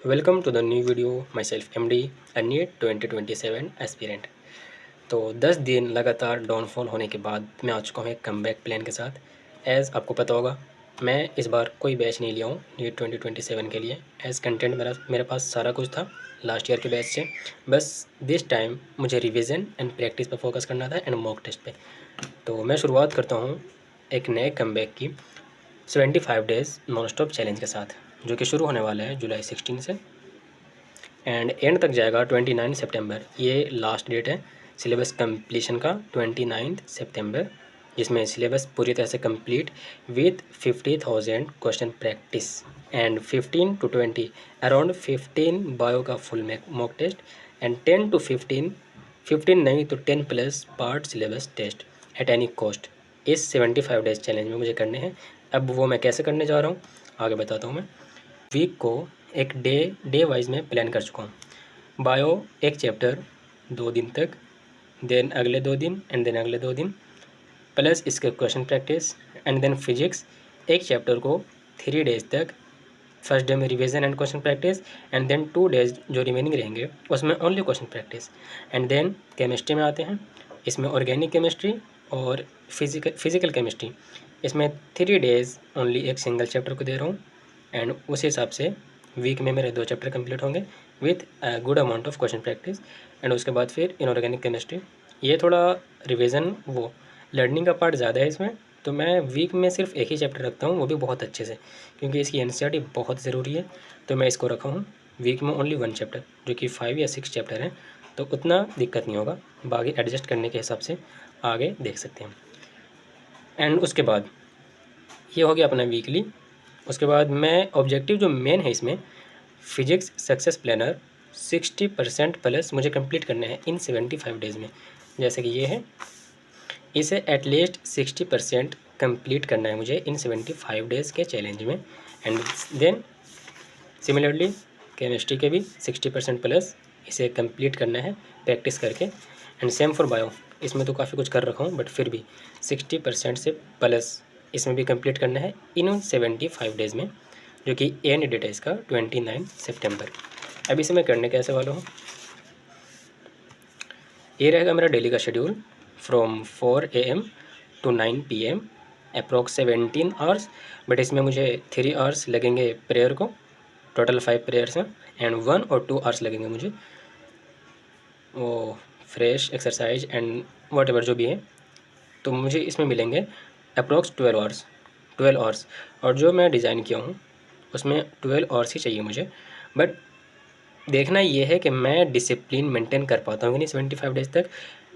Welcome to the new video myself M D NEET 2027 aspirant. तो 10 दिन लगातार downfall होने के बाद मैं आ चुका हूँ एक कमबैक प्लान के साथ। एज़ आपको पता होगा मैं इस बार कोई बैच नहीं लिया हूँ नीट 2027 के लिए। एज़ कंटेंट मेरे पास सारा कुछ था लास्ट ईयर के बैच से। बस दिस टाइम मुझे रिविज़न एंड प्रैक्टिस पर फोकस करना था एंड मॉक टेस्ट पे। तो मैं शुरुआत करता हूँ एक नए कमबैक की 75 डेज़ नॉन स्टॉप चैलेंज के साथ, जो कि शुरू होने वाला है जुलाई 16 से एंड एंड तक जाएगा 29 सितंबर। ये लास्ट डेट है सिलेबस कंप्लीशन का, 29 सितंबर, जिसमें सिलेबस पूरी तरह से complete with 50,000 question practice and 15 to 20 around 15 bio का full mock test and 10 to 15 नहीं तो 10 plus part syllabus test at any cost इस 75 डेज चैलेंज में मुझे करने हैं। अब वो मैं कैसे करने जा रहा हूँ आगे बताता हूँ मैं। वीक को एक डे वाइज में प्लान कर चुका हूँ। बायो एक चैप्टर 2 दिन तक, देन अगले 2 दिन एंड देन अगले 2 दिन, प्लस इसके question practice and then physics एक चैप्टर को 3 डेज तक। फर्स्ट डे में revision and question practice and then 2 days जो रिमेनिंग रहेंगे उसमें only question practice and then chemistry में आते हैं। इसमें ऑर्गेनिक केमिस्ट्री और फिजिकल केमिस्ट्री, इसमें 3 डेज ओनली एक सिंगल चैप्टर को दे रहा हूँ एंड उस हिसाब से वीक में मेरे 2 चैप्टर कंप्लीट होंगे with good amount of question practice and उसके बाद फिर इनऑर्गेनिक केमिस्ट्री। ये थोड़ा रिवीजन वो लर्निंग का पार्ट ज़्यादा है इसमें, तो मैं वीक में सिर्फ एक ही चैप्टर रखता हूँ, वो भी बहुत अच्छे से, क्योंकि इसकी एनसीईआरटी बहुत ज़रूरी है। तो मैं इसको रखा हूँ वीक में ओनली 1 चैप्टर, जो कि 5 या 6 चैप्टर हैं, तो उतना दिक्कत नहीं होगा। बाकी एडजस्ट करने के हिसाब से आगे देख सकते हैं। एंड उसके बाद ये हो गया अपना वीकली। उसके बाद मैं ऑब्जेक्टिव जो मेन है इसमें फिजिक्स सक्सेस प्लानर 60% प्लस मुझे कंप्लीट करना है इन 75 डेज़ में। जैसे कि ये है, इसे एटलीस्ट 60% कंप्लीट करना है मुझे इन 75 डेज़ के चैलेंज में। एंड देन सिमिलरली केमिस्ट्री के भी 60% प्लस इसे कंप्लीट करना है प्रैक्टिस करके। एंड सेम फॉर बायो, इसमें तो काफ़ी कुछ कर रखा हूँ बट फिर भी 60% से प्लस इसमें भी कंप्लीट करना है इन 75 डेज़ में, जो कि एंड डेट है इसका 29 सितंबर। अब इसे मैं करने कैसे वाला हूँ, ये रहेगा मेरा डेली का schedule from 4 AM to 9 PM approx 17 hours. But इसमें मुझे 3 आवर्स लगेंगे प्रेयर को, टोटल 5 प्रेयर्स हैं एंड 1 और 2 आवर्स लगेंगे मुझे वो fresh exercise and what ever जो भी है। तो मुझे इसमें मिलेंगे अप्रोक्स 12 आवर्स। और जो मैं डिज़ाइन किया हूँ उसमें 12 आवर्स ही चाहिए मुझे। बट देखना ये है कि मैं डिसिप्लिन मेंटेन कर पाता हूँ कि नहीं 75 डेज तक।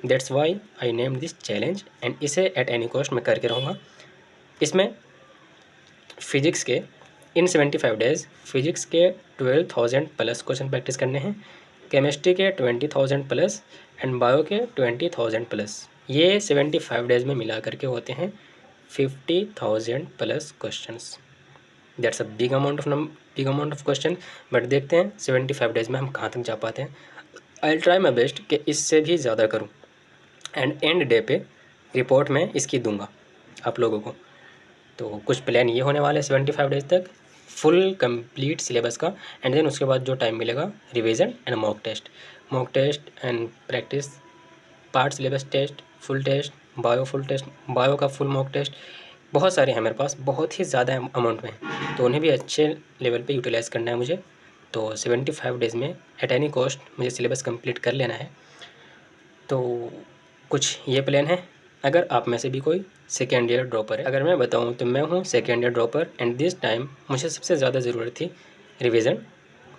That's why I name this challenge and इसे एट एनी कॉस्ट मैं करके रहूँगा। इसमें फिजिक्स के इन 75 डेज़ फिजिक्स के 12,000 प्लस क्वेश्चन प्रैक्टिस करने हैं, केमिस्ट्री के 20,000 प्लस एंड बायो के 20,000 प्लस। ये 75 डेज़ में मिला करके होते हैं 50,000 plus questions. That's a big amount of question. But देखते हैं 75 डेज़ में हम कहाँ तक जा पाते हैं। I will try my best कि इससे भी ज़्यादा करूँ एंड एंड डे पे रिपोर्ट में इसकी दूंगा आप लोगों को। तो कुछ प्लान ये होने वाले हैं 75 डेज तक फुल कंप्लीट सिलेबस का एंड देन उसके बाद जो टाइम मिलेगा revision and mock test and practice, part syllabus test, full test, bio का फुल मॉक टेस्ट। बहुत सारे हैं मेरे पास, बहुत ही ज़्यादा अमाउंट में, तो उन्हें भी अच्छे लेवल पे यूटिलाइज़ करना है मुझे। तो 75 डेज़ में एट एनी कॉस्ट मुझे सिलेबस कंप्लीट कर लेना है। तो कुछ ये प्लान है। अगर आप में से भी कोई सेकेंड ईयर ड्रॉपर है, अगर मैं बताऊं तो मैं हूं second year dropper and this time मुझे सबसे ज़्यादा ज़रूरत थी revision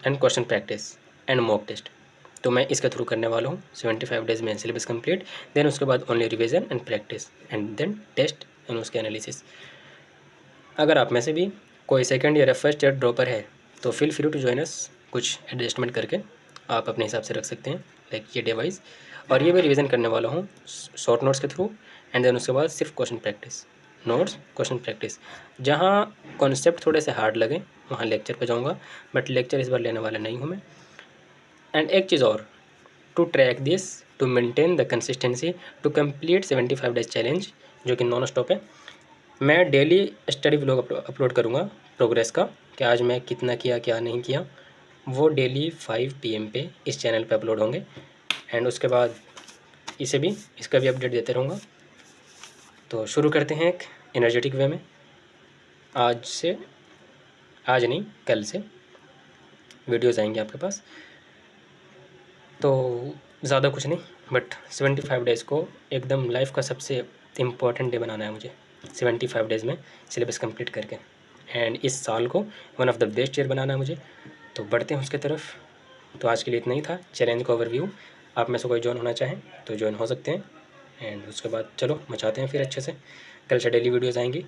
and question practice and mock test. तो मैं इसके थ्रू करने वाला हूँ 75 डेज़ में सिलेबस कंप्लीट, देन उसके बाद only revision and practice and then test and उसके एनालिसिस। अगर आप में से भी कोई सेकेंड ईयर या फर्स्ट ईयर ड्रॉपर है तो feel free to join us. कुछ एडजस्टमेंट करके आप अपने हिसाब से रख सकते हैं लाइक ये डिवाइस। और ये मैं रिवीजन करने वाला हूँ शॉर्ट नोट्स के थ्रू एंड देन उसके बाद सिर्फ question practice, notes question practice. जहाँ कॉन्सेप्ट थोड़े से हार्ड लगे वहाँ लेक्चर पे जाऊँगा, बट लेक्चर इस बार लेने वाला नहीं हूँ मैं। एंड एक चीज़ और, to track this, to maintain the consistency, to complete 75 days challenge जो कि नॉन स्टॉप है, मैं डेली स्टडी व्लॉग अपलोड करूँगा प्रोग्रेस का, कि आज मैं कितना किया क्या नहीं किया। वो डेली 5 PM पे इस चैनल पे अपलोड होंगे। एंड उसके बाद इसका भी अपडेट देते रहूँगा। तो शुरू करते हैं एक एनर्जेटिक वे में। आज नहीं, कल से वीडियोज़ आएंगे आपके पास। तो ज़्यादा कुछ नहीं, बट 75 डेज़ को एकदम लाइफ का सबसे इम्पोर्टेंट डे बनाना है मुझे। 75 डेज़ में सिलेबस कंप्लीट करके, एंड इस साल को one of the best year बनाना है मुझे। तो बढ़ते हैं उसके तरफ। तो आज के लिए इतना ही था चैलेंज का ओवरव्यू। आप में से कोई ज्वाइन होना चाहें तो ज्वाइन हो सकते हैं। एंड उसके बाद चलो मचाते हैं फिर अच्छे से। कल से डेली वीडियोज़ आएंगी।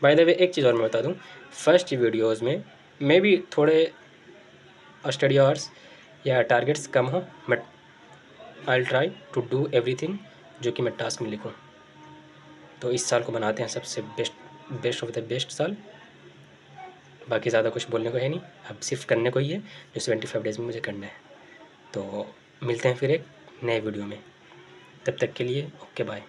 बाय द वे एक चीज़ और मैं बता दूँ, फर्स्ट वीडियोज़ में मे भी थोड़े स्टडी आवर्स या टारगेट्स कम हो, but I try to do everything जो कि मैं टास्क में लिखूँ। तो इस साल को बनाते हैं सबसे बेस्ट ऑफ द बेस्ट साल। बाकी ज़्यादा कुछ बोलने को है नहीं, अब सिर्फ करने को ही है जो 75 डेज़ में मुझे करना है। तो मिलते हैं फिर एक नए वीडियो में, तब तक के लिए ओके बाय।